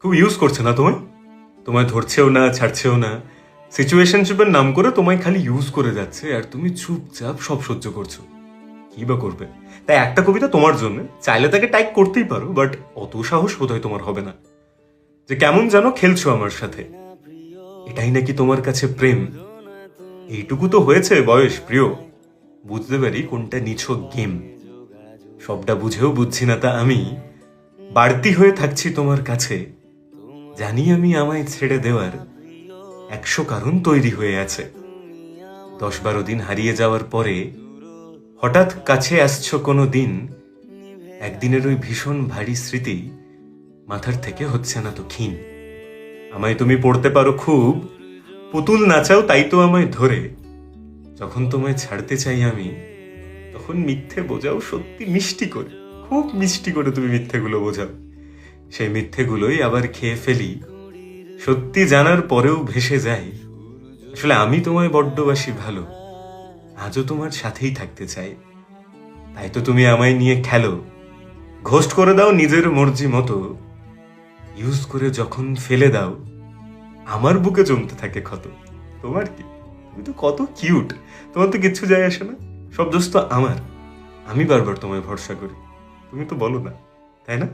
খুব ইউজ করছে না তোমায়? তোমায় ধরছেও না, ছাড়ছেও না। সিচুয়েশনশিপের নাম করে তোমায় খালি ইউজ করে যাচ্ছে, আর তুমি চুপচাপ সব সহ্য করছো। কি বা করবে? তাই একটা কবিতা তোমার জন্য, চাইলে তাকে টাইপ করতেই পারো, বাট অত সাহস বোধহয় তোমার হবে না। যে কেমন যেন খেলছো আমার সাথে, এটাই নাকি তোমার কাছে প্রেম? এইটুকু তো হয়েছে বয়স প্রিয়, বুঝতে পারি কোনটা নিছক গেম। সবটা বুঝেও বুঝছি না তা আমি, বাড়তি হয়ে থাকছি তোমার কাছে। জানি আমি আমায় ছেড়ে দেওয়ার 100 কারণ তৈরি হয়ে আছে। 10-12 দিন হারিয়ে যাওয়ার পরে হঠাৎ কাছে আসছো কোনো দিন, একদিনের ওই ভীষণ ভারী স্মৃতি মাথার থেকে হচ্ছে না তো ক্ষীণ। আমায় তুমি পড়তে পারো খুব, পুতুল নাচাও তাই তো আমায় ধরে। যখন তোমায় ছাড়তে চাই আমি, তখন মিথ্যে বোঝাও সত্যি মিষ্টি করে। খুব মিষ্টি করে তুমি মিথ্যেগুলো বোঝাও। সেই মিথ্যেগুলোই আবার খেয়ে ফেলি, সত্যি জানার পরেও ভেসে যাই। আসলে আমি তোমায় বড্ডবাসি ভালো, আজও তোমার সাথেই থাকতে চাই। তাই তো তুমি আমায় নিয়ে খেলো, ঘোস্ট করে দাও নিজের মর্জি মতো। ইউজ করে যখন ফেলে দাও, আমার বুকে জমতে থাকে ক্ষত। তোমার কি? তুমি তো কত কিউট, তোমার তো কিচ্ছু যায় আসে না। সব দোষ তো আমার। আমি বারবার তোমায় ভরসা করি, তুমি তো বলো না, তাই না?